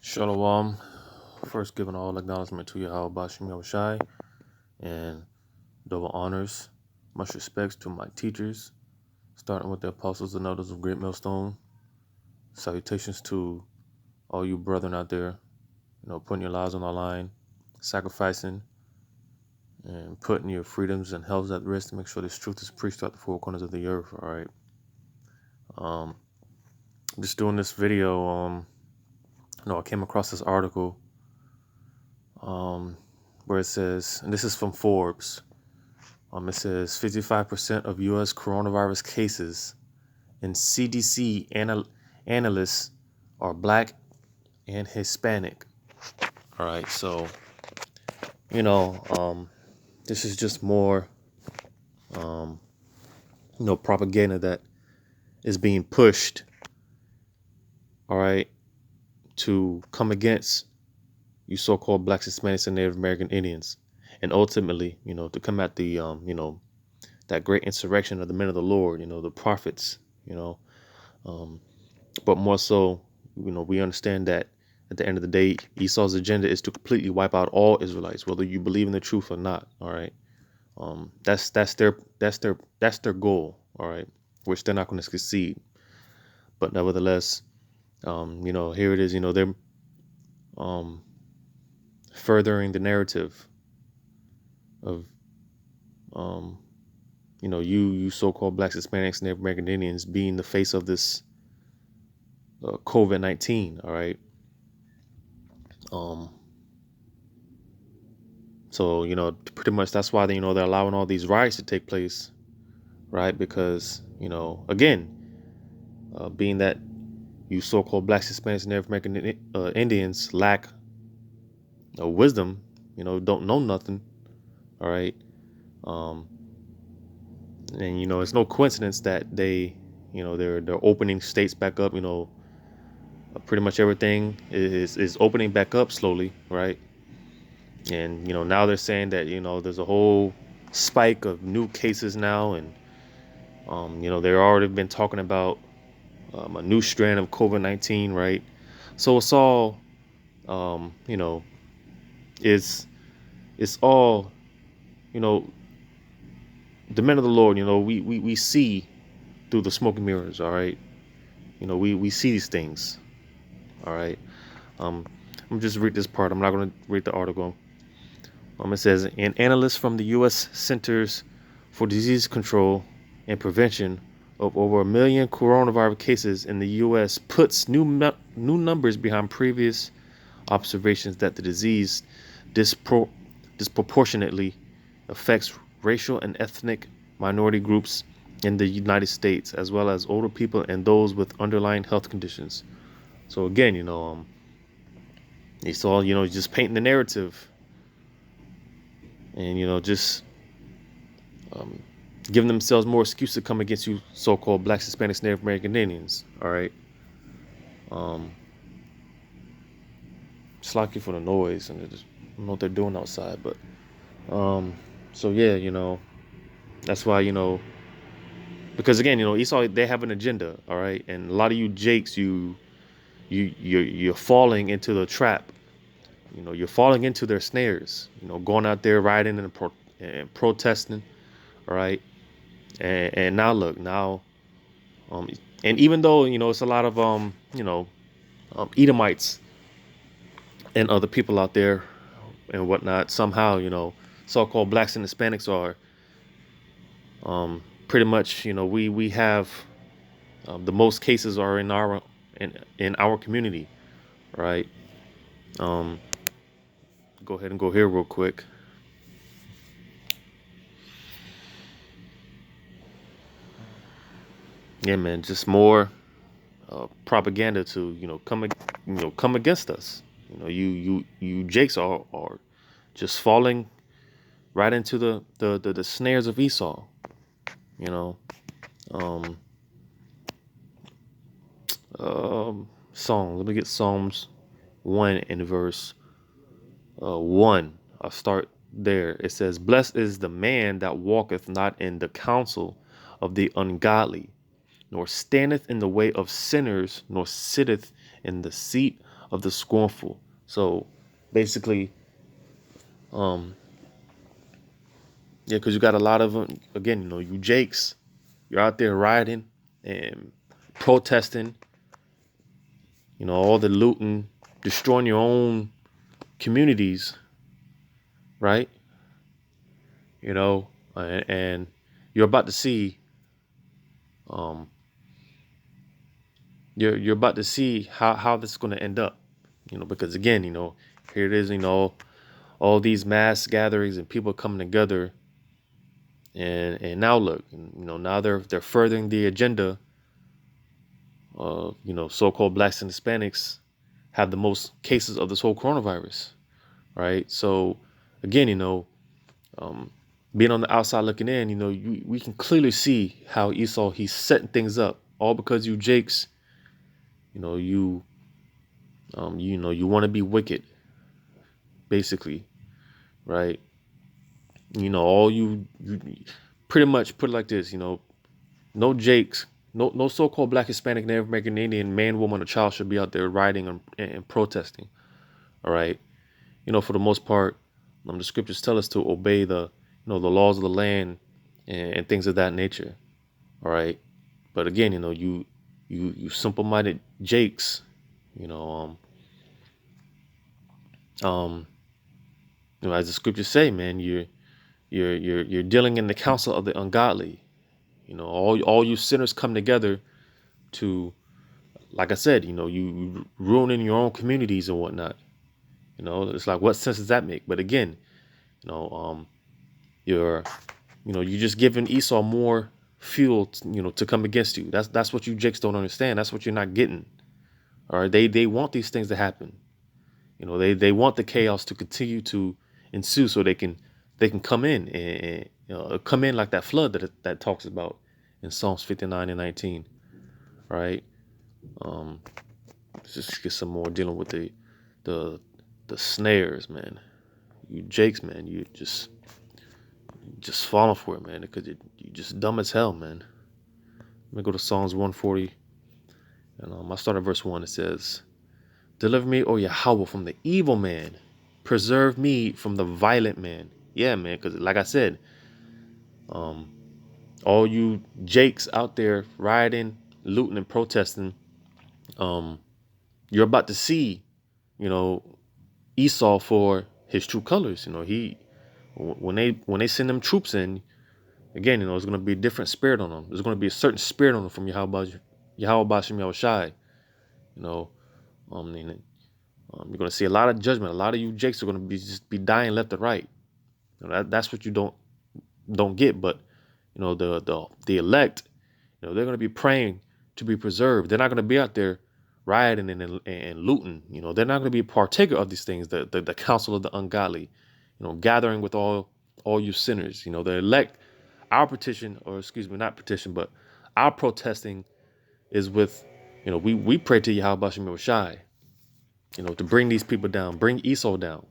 Shalom. First, giving all acknowledgement to Yahweh Bashim Yahushai and double honors. Much respects to my teachers, starting with the apostles and elders of Great Millstone. Salutations to all you brethren out there, putting your lives on the line, sacrificing, and putting your freedoms and health at risk to make sure this truth is preached throughout the four corners of the earth. All right. Just doing this video. I came across this article where it says, and this is from Forbes. It says 55% of U.S. coronavirus cases and CDC analysts are Black and Hispanic. All right, so this is just more propaganda that is being pushed. All right, to come against you so-called Blacks, Hispanics, and Native American Indians, and ultimately, to come at the that great insurrection of the men of the Lord, the prophets, but more so, we understand that at the end of the day, Esau's agenda is to completely wipe out all Israelites, whether you believe in the truth or not. All right, that's their goal. All right, which they're not going to succeed. But nevertheless, here it is. They're furthering the narrative of you so-called Blacks, Hispanics, Native American Indians being the face of this COVID-19. All right. So, pretty much that's why they're allowing all these riots to take place, right? Because, again, being that you so-called Blacks, Hispanics, and Native American Indians lack wisdom, don't know nothing, all right? And, it's no coincidence that they're opening states back up, pretty much everything is opening back up slowly, right? And, now they're saying that, there's a whole spike of new cases now. And, they've already been talking about a new strand of COVID-19, right? So it's all, it's all, the men of the Lord, we see through the smoke and mirrors, all right? We see these things, all right? I'm going to just read this part. I'm not going to read the article. It says, an analyst from the U.S. Centers for Disease Control and Prevention of over 1 million coronavirus cases in the U.S. puts new numbers behind previous observations that the disease disproportionately affects racial and ethnic minority groups in the United States, as well as older people and those with underlying health conditions. So again, it's all, just painting the narrative. And, just giving themselves more excuse to come against you so-called Blacks, Hispanics, Native American Indians. All right. Just lucky for the noise, and I don't know what they're doing outside. But so yeah, that's why, because again, Esau, they have an agenda. All right. And a lot of you jakes, you're falling into the trap. You're falling into their snares, going out there rioting and protesting. All right. And now look, and even though, it's a lot of, Edomites and other people out there and whatnot, somehow, so-called Blacks and Hispanics are, pretty much, we have, the most cases are in our community. Right. Go ahead and go here real quick. Yeah, man, just more propaganda to come against us. You jakes are just falling right into the snares of Esau. You know, Psalm. Let me get Psalms 1 in verse 1. I'll start there. It says, "Blessed is the man that walketh not in the counsel of the ungodly, nor standeth in the way of sinners, nor sitteth in the seat of the scornful. So basically, um, yeah, because you got a lot of them. Again, you Jakes, you're out there rioting and protesting. All the looting, destroying your own communities, right? And you're about to see, um, you're about to see how this is going to end up. Because again, here it is. All these mass gatherings and people coming together, and now look, now they're furthering the agenda. So-called blacks and Hispanics have the most cases of this whole coronavirus, right? So again, um, being on the outside looking in, we can clearly see how Esau, he's setting things up, all because you Jakes, you you want to be wicked, basically, right? All you pretty much put it like this, no Jakes, no so-called black, Hispanic, Native American, Indian man, woman, or child should be out there rioting and protesting. All right, for the most part, the scriptures tell us to obey the laws of the land and things of that nature. All right, but again, you simple-minded Jakes, you know, um, um, as the scriptures say, man, you're dealing in the counsel of the ungodly. All you sinners come together to, like I said, you ruining your own communities and whatnot. It's like, what sense does that make? But again, you know, um, you're, you're just giving Esau more fuel, to come against you. That's what you Jakes don't understand. That's what you're not getting. All right, they want these things to happen. They want the chaos to continue to ensue, so they can come in and come in like that flood that talks about in Psalms 59 and 19. Right. Um, let's just get some more dealing with the the snares, man. You Jakes, man, you just falling for it, man, because you just dumb as hell, man. Let me go to Psalms 140, and I start at verse 1. It says, "Deliver me, O Yahweh, from the evil man. Preserve me from the violent man." Yeah, man, because like I said, um, all you Jakes out there rioting, looting, and protesting, um, you're about to see, you know, Esau for his true colors. When they send them troops in, again, it's going to be a different spirit on them. There's going to be a certain spirit on them from Yahweh Shem Yahushai. You know, and, you're going to see a lot of judgment. A lot of you Jakes are going to be dying left and right. That's what you don't get. But the elect, they're going to be praying to be preserved. They're not going to be out there rioting and looting. They're not going to be a partaker of these things. The counsel of the ungodly, gathering with all you sinners. The elect. Our petition, or excuse me, not petition, but our protesting is with, we pray to Yahweh Shem Shai, to bring these people down, bring Esau down.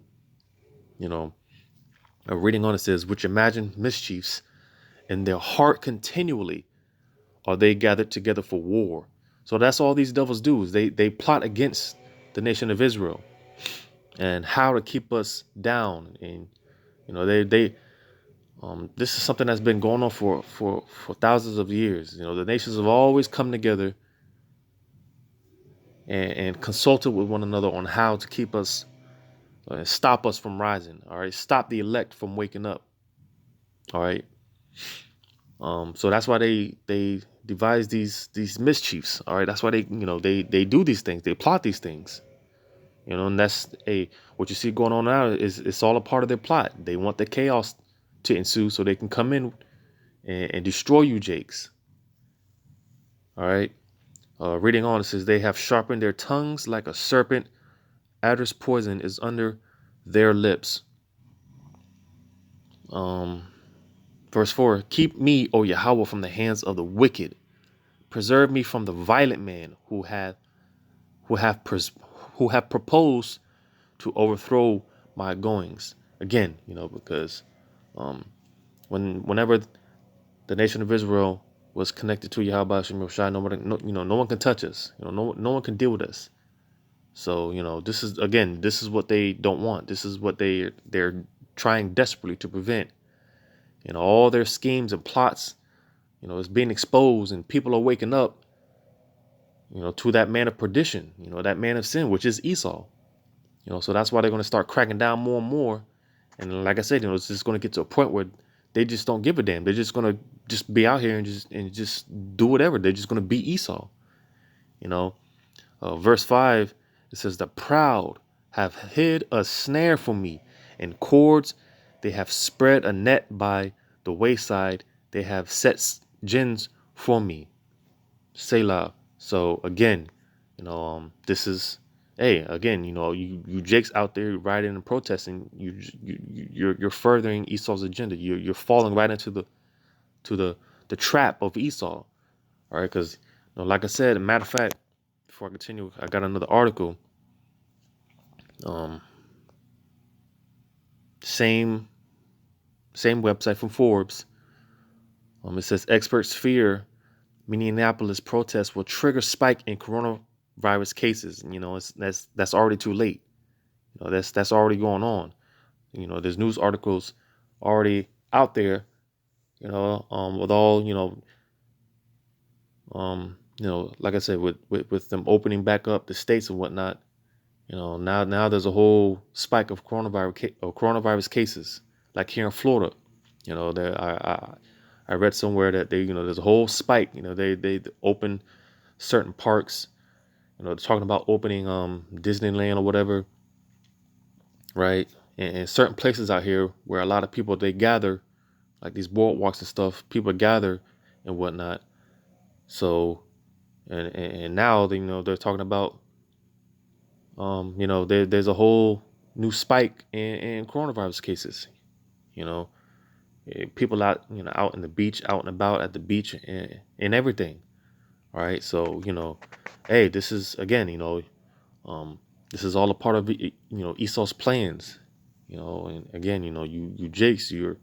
A reading on it says, "Which imagine mischiefs in their heart continually are they gathered together for war." So that's all these devils do, is they plot against the nation of Israel and how to keep us down. And they this is something that's been going on for thousands of years. The nations have always come together and consulted with one another on how to keep us, stop us from rising. All right, stop the elect from waking up. All right. So that's why they devise these mischiefs. All right, that's why they do these things. They plot these things. And that's what you see going on now is it's all a part of their plot. They want the chaos to ensue so they can come in and destroy you, Jakes. All right. Reading on, it says, "They have sharpened their tongues like a serpent. Adder's poison is under their lips." Verse 4, "Keep me, O Yahweh, from the hands of the wicked. Preserve me from the violent man who have proposed to overthrow my goings." Again, because whenever the nation of Israel was connected to Yahweh Shem Yoshai, no one can touch us. No one can deal with us. So, this is, again, this is what they don't want. This is what they're trying desperately to prevent. All their schemes and plots, is being exposed, and people are waking up, to that man of perdition, that man of sin, which is Esau. So that's why they're going to start cracking down more and more. And like I said, it's just going to get to a point where they just don't give a damn. They're just going to just be out here and just do whatever. They're just going to be Esau. Verse 5, it says, the proud have hid a snare for me, and cords, they have spread a net by the wayside. They have set gins for me. Selah. So again, this is, hey, again, you Jakes out there rioting and protesting, you're furthering Esau's agenda. You're falling right into the trap of Esau. All right, because like I said, matter of fact, before I continue, I got another article. Same website from Forbes. It says experts fear Minneapolis protests will trigger spike in coronavirus cases. That's already too late. That's already going on. There's news articles already out there. With all like I said, with them opening back up the states and whatnot. Now there's a whole spike of coronavirus cases, like here in Florida. There I read somewhere that there's a whole spike. They open certain parks. They're talking about opening Disneyland or whatever, right? And certain places out here where a lot of people they gather, like these boardwalks and stuff. People gather and whatnot. So, and now they're talking about there's a whole new spike in coronavirus cases. People out out in the beach, out and about at the beach and everything. All right, so hey, this is again, this is all a part of Esau's plans. And again, you Jakes, you're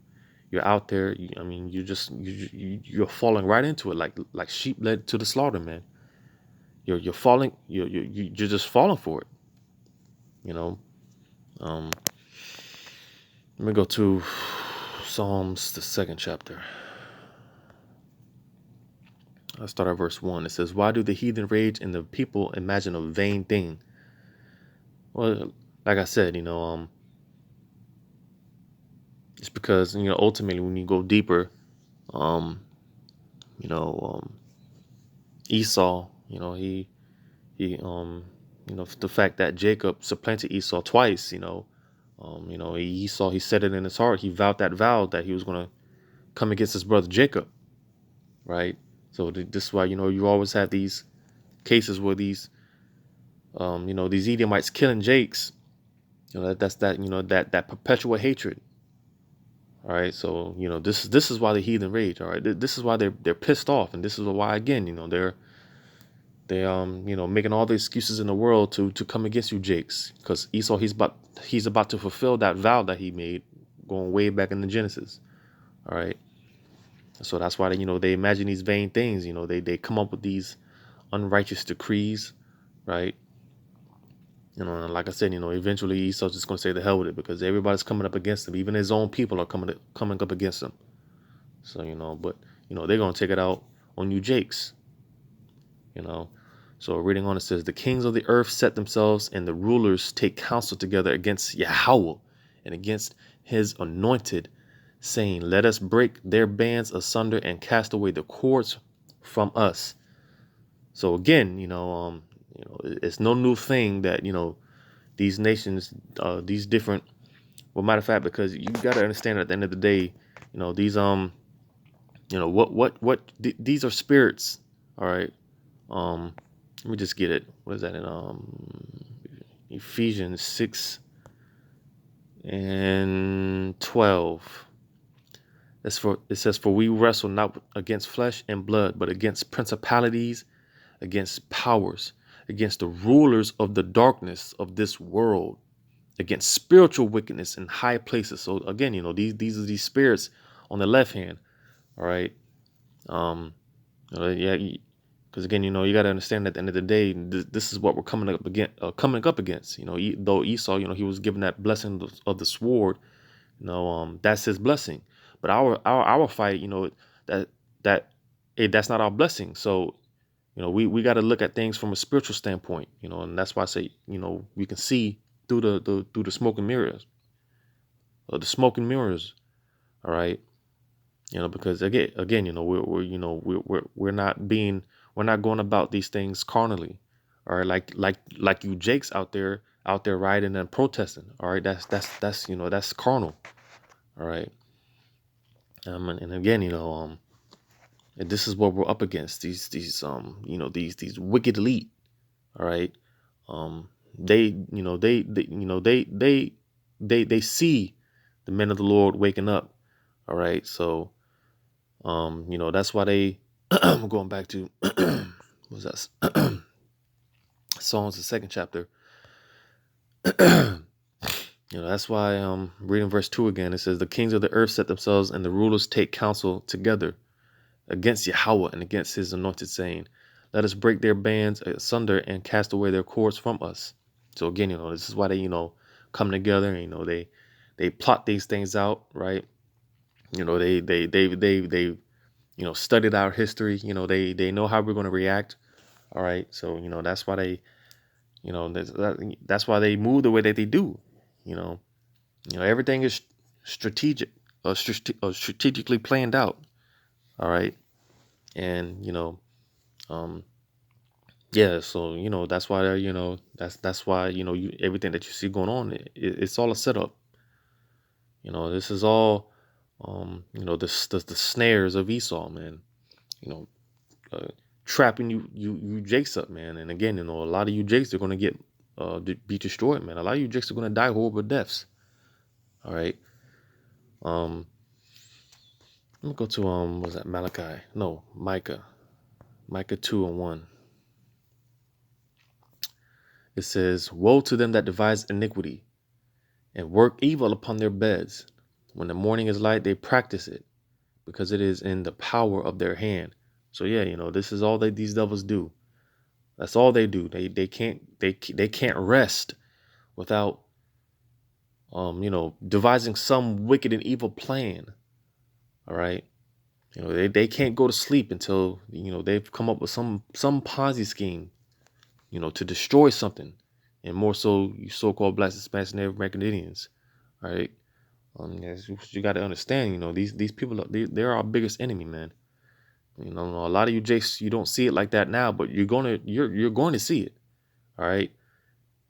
out there. I mean, you're falling right into it like sheep led to the slaughter, man. You're falling. You're just falling for it. Um, Let me go to Psalms, the 2nd chapter. I'll start at verse 1. It says, why do the heathen rage and the people imagine a vain thing? Well, like I said, it's because, ultimately when you go deeper, Esau, the fact that Jacob supplanted Esau twice, Esau, he said it in his heart. He vowed that vow that he was going to come against his brother Jacob, right? So this is why, you always have these cases where these Edomites killing Jakes. That's that perpetual hatred. All right, so this is why the heathen rage. All right, this is why they're pissed off, and this is why again they're making all the excuses in the world to come against you, Jakes, because Esau he's about to fulfill that vow that he made going way back in the Genesis. All right, so that's why they imagine these vain things. They come up with these unrighteous decrees, right? And like I said, eventually Esau's just going to say the hell with it because everybody's coming up against him. Even his own people are coming up against him. So, but, they're going to take it out on you Jakes. So reading on, it says, the kings of the earth set themselves and the rulers take counsel together against Yahweh and against his anointed, saying, let us break their bands asunder and cast away the cords from us. So again, it's no new thing that, these nations, these different, well, matter of fact, because you got to understand at the end of the day, these, these are spirits. All right. Let me just get it. What is that in, Ephesians 6 and 12. It says, for we wrestle not against flesh and blood, but against principalities, against powers, against the rulers of the darkness of this world, against spiritual wickedness in high places. So again, these are these spirits on the left hand. All right. Yeah, Because again, you got to understand at the end of the day, this is what we're coming up against. Though Esau, he was given that blessing of the sword. That's his blessing. But our fight, that that that's not our blessing. So we got to look at things from a spiritual standpoint. And that's why I say, we can see through the smoke and mirrors, All right. Because again, we're not going about these things carnally, all right, like you Jakes out there rioting and protesting, all right, that's carnal, all right, and again, and this is what we're up against, these wicked elite, all right, they see the men of the Lord waking up, all right, so that's why they going back to what's that Psalms the second chapter. That's why reading verse 2 again, it says the kings of the earth set themselves and the rulers take counsel together against Yahweh and against his anointed, saying, let us break their bands asunder and cast away their cords from us. So again, this is why they come together and they plot these things out, right? They studied our history. They know how we're going to react. All right. So, that's why they, that's why they move the way that they do. You know, everything is strategic, strategically planned out. All right. And, um, yeah, so, that's why, that's why, everything that you see going on, it's all a setup. This is all, the snares of Esau, man. You know, uh, trapping you Jakes up, man. And again, a lot of you Jakes are gonna get be destroyed, man. A lot of you Jakes are gonna die horrible deaths. All right. Let me go to what was that, Malachi? No, Micah. Micah 2:1. It says, woe to them that devise iniquity and work evil upon their beds. When the morning is light, they practice it, because it is in the power of their hand. So yeah, this is all that these devils do. That's all they do. They can't rest without devising some wicked and evil plan. All right. They can't go to sleep until, they've come up with some Ponzi scheme, to destroy something. And more so, you so-called Black, Hispanics, Native American Indians. All right. Yes, you got to understand, these people, they're our biggest enemy, man. A lot of you Jakes, you don't see it like that now, but you're going to see it. All right.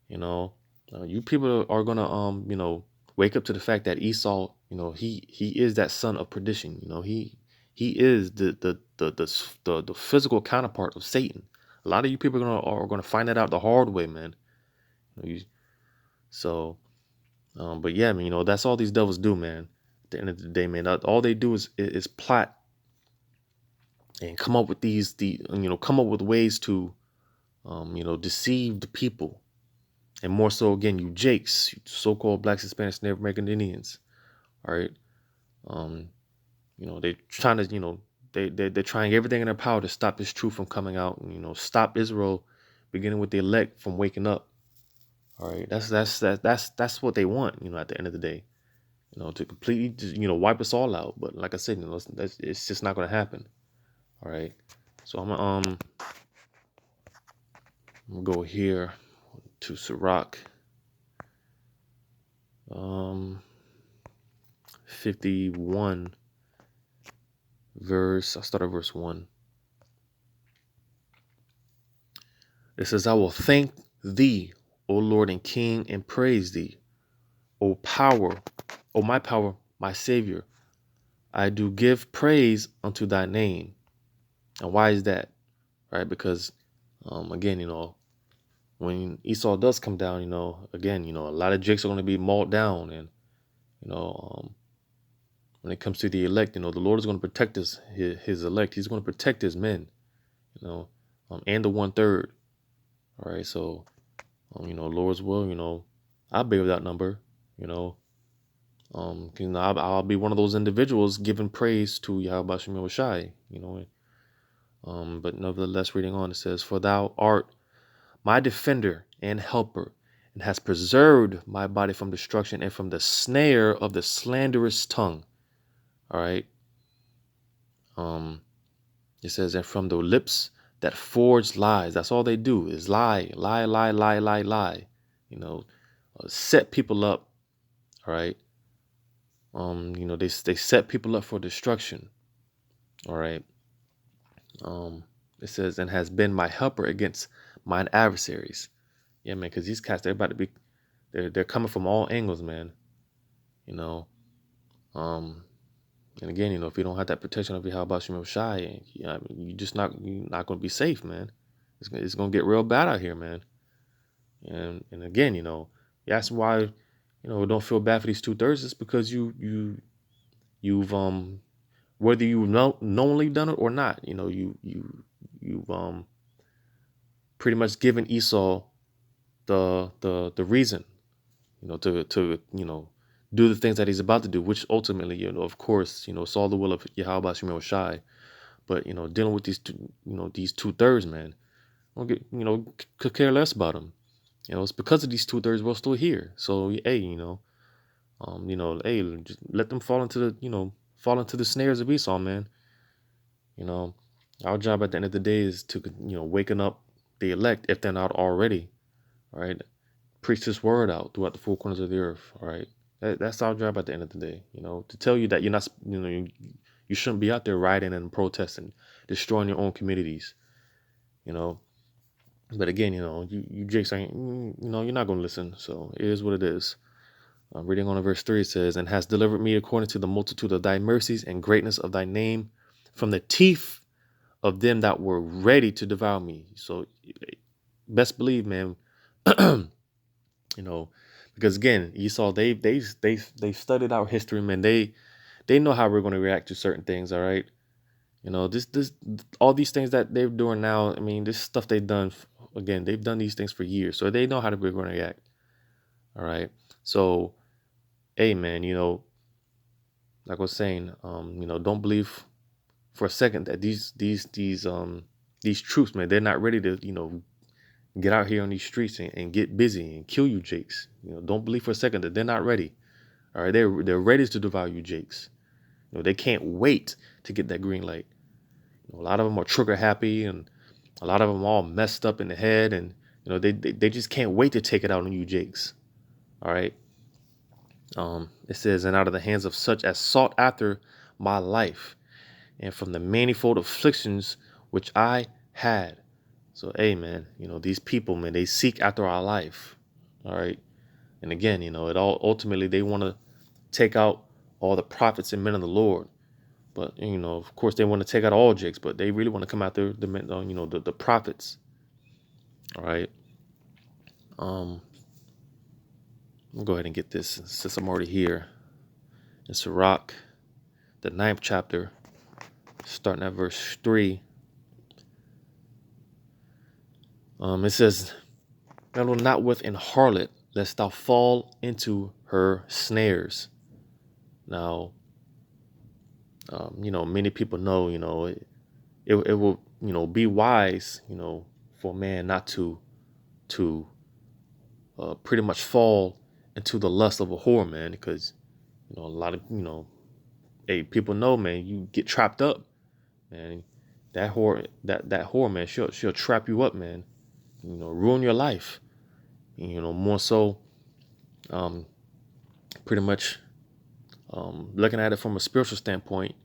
You people are gonna wake up to the fact that Esau, he is that son of perdition. He is the physical counterpart of Satan. A lot of you people are gonna find that out the hard way, man. So, but yeah, man, that's all these devils do, man. At the end of the day, man, all they do is plot and come up with come up with ways to deceive the people. And more so, again, you Jakes, you so-called Blacks, Hispanics, Native American Indians. All right. They're trying to, they're trying everything in their power to stop this truth from coming out, and, stop Israel, beginning with the elect, from waking up. All right. That's what they want, at the end of the day, to completely just, wipe us all out. But like I said, it's just not going to happen. All right. So I'm gonna go here to Sirach. 51 I'll start at verse 1. It says, I will thank thee, O Lord and King, and praise thee, O power, O my power, my Savior. I do give praise unto thy name. And why is that? Right? Because again, when Esau does come down, again, a lot of Jakes are going to be mauled down. And when it comes to the elect, the Lord is going to protect his elect. He's going to protect his men, and the 1/3. All right. So, Lord's will, I'll be with that number, I'll be one of those individuals giving praise to Yahweh Shem Shai, But nevertheless, reading on, it says, "For thou art my defender and helper, and has preserved my body from destruction and from the snare of the slanderous tongue." All right. It says, "And from the lips that forge lies." That's all they do is lie, lie, lie, lie, lie, lie. You know, set people up. All right. They set people up for destruction. All right. It says, "And has been my helper against mine adversaries." Yeah, man, because these cats, they're about to be, they're coming from all angles, man. You know, um, and again, if you don't have that protection of your how about you shy, I mean, you're not gonna be safe, man. It's gonna get real bad out here, man. And again, that's why, don't feel bad for these 2/3. It's because you've whether you knowingly done it or not, you've pretty much given Esau the reason, to do the things that he's about to do, which ultimately, of course, it's all the will of Yahweh Shemel Shai. But dealing with these 2/3, man, don't get could care less about them. It's because of these 2/3 we're still here. So hey, hey, just let them fall into the snares of Esau, man. You know, our job at the end of the day is to waken up the elect if they're not already. All right, preach this word out throughout the four corners of the earth. All right, that's our job at the end of the day. To tell you that you're not, you shouldn't be out there rioting and protesting, destroying your own communities. But again, you Jakes ain't, you're not going to listen. So it is what it is. Reading on in verse 3, it says, "And has delivered me according to the multitude of thy mercies and greatness of thy name from the teeth of them that were ready to devour me." So best believe, man, because again, Esau, they studied our history, man. They know how we're going to react to certain things. All right. This all these things that they're doing now. I mean, this stuff they've done. Again, they've done these things for years, so they know how we're going to react. All right. So, hey, man, like I was saying, don't believe for a second that these troops, man, they're not ready to, get out here on these streets and get busy and kill you, Jakes. Don't believe for a second that they're not ready. All right, they're ready to devour you, Jakes. They can't wait to get that green light. A lot of them are trigger happy, and a lot of them all messed up in the head, and they just can't wait to take it out on you, Jakes. All right. It says, "And out of the hands of such as sought after my life, and from the manifold afflictions which I had." So, hey, man, these people, man, they seek after our life. All right. And again, it all ultimately they want to take out all the prophets and men of the Lord. But, of course, they want to take out all Jakes, but they really want to come after the prophets. All right. I'll go ahead and get this since I'm already here. In Sirach, the 9th chapter, starting at verse 3. It says, "Meddle not with an harlot, lest thou fall into her snares." Now, many people know, it will, be wise, for a man not to pretty much fall into the lust of a whore, man, because, a lot of, hey, people know, man, you get trapped up, man. That whore, man, she'll trap you up, man. Ruin your life. More so, pretty much, looking at it from a spiritual standpoint,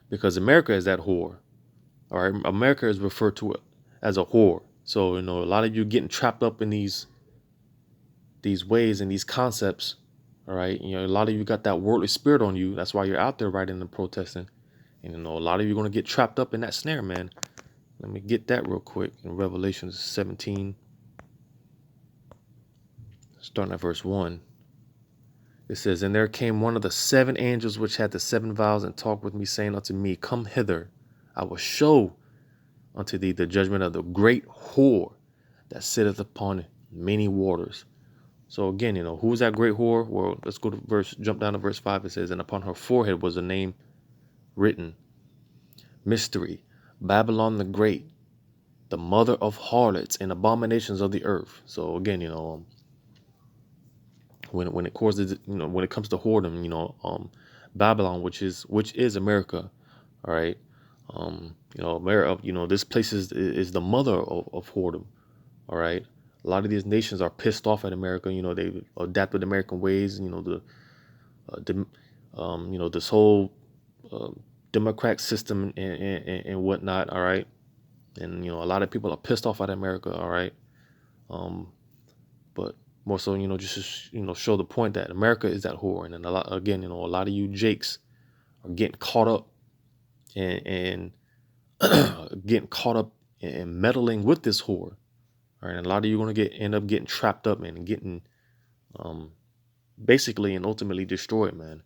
because America is that whore. All right, America is referred to as a whore. So a lot of you getting trapped up in these ways and these concepts. All right, a lot of you got that worldly spirit on you. That's why you're out there writing and protesting. And a lot of you are going to get trapped up in that snare, man. Let me get that real quick in Revelation 17, starting at verse 1. It says, "And there came one of the 7 angels which had the 7 vials, and talked with me, saying unto me, Come hither, I will show unto thee the judgment of the great whore that sitteth upon many waters." So again, who's that great whore? Well, let's jump down to verse 5. It says, "And upon her forehead was a name written, Mystery, Babylon the Great, the mother of harlots and abominations of the earth. So again, when it causes, when it comes to whoredom, Babylon, which is America, all right. America, this place is the mother of whoredom, all right. A lot of these nations are pissed off at America. They adapted American ways. This whole uh, democratic system and whatnot, all right. And a lot of people are pissed off at America, all right. Um, but more so, just to, show the point that America is that whore, and then a lot of you jakes are getting caught up and getting caught up and meddling with this whore, all right. And a lot of you are gonna end up getting trapped up, man, and getting um basically and ultimately destroyed, man.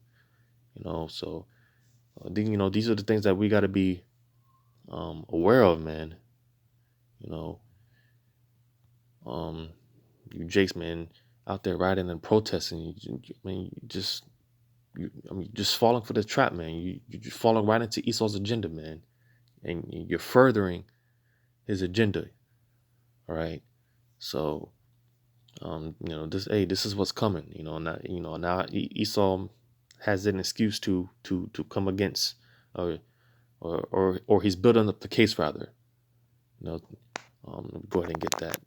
So these are the things that we got to be aware of, man. You know, um, you jakes, man, out there riding and protesting. Just falling for the trap, man. You're just falling right into Esau's agenda, man, and you're furthering his agenda. All right. So, this is what's coming. Now Esau has an excuse to come against, uh, or he's building up the case rather. Go ahead and get that.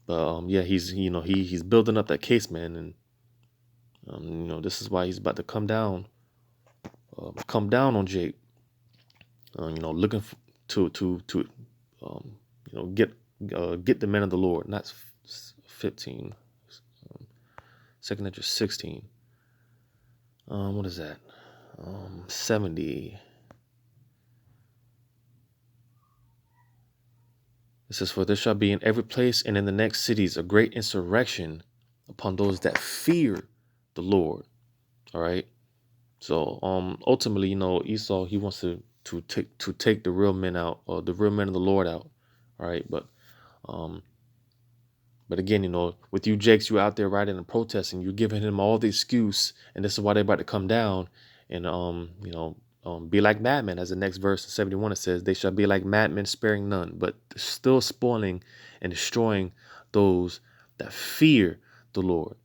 But yeah, he's building up that case, man, and this is why he's about to come down on Jake. Looking to get the men of the Lord. And that's 15. Second Nature 16. What is that? 70. It says, "For there shall be in every place and in the next cities a great insurrection upon those that fear the Lord." All right. So ultimately, Esau, he wants to take the real men out, or the real men of the Lord out. All right. Um but again, with you Jakes, you out there riding and protesting, you're giving him all the excuse, and this is why they're about to come down and be like madmen. As the next verse in 71, it says, "They shall be like madmen, sparing none, but still spoiling and destroying those that fear the Lord.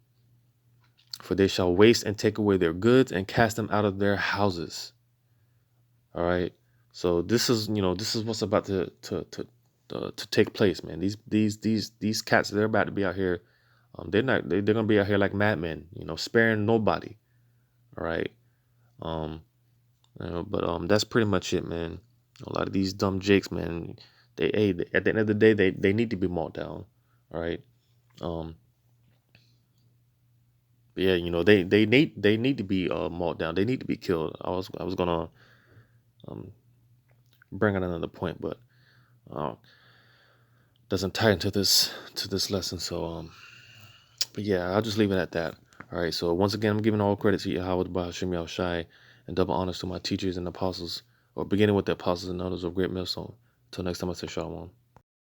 For they shall waste and take away their goods and cast them out of their houses." All right. So this is what's about to take place, man. These cats, they're about to be out here. They're gonna be out here like madmen, sparing nobody. All right. But that's pretty much it, man. A lot of these dumb jakes, man. At the end of the day, they need to be marked down. All right. Um, but yeah, they need to be marked down. They need to be killed. I was gonna um bring out another point, but uh, doesn't tie into this lesson. So but yeah, I'll just leave it at that. All right. So once again, I'm giving all credit to Yahweh Bahashim Yahushai, and double honors to my teachers and apostles, or beginning with the apostles and elders of Great Millstone. Until next time, I say Shalom.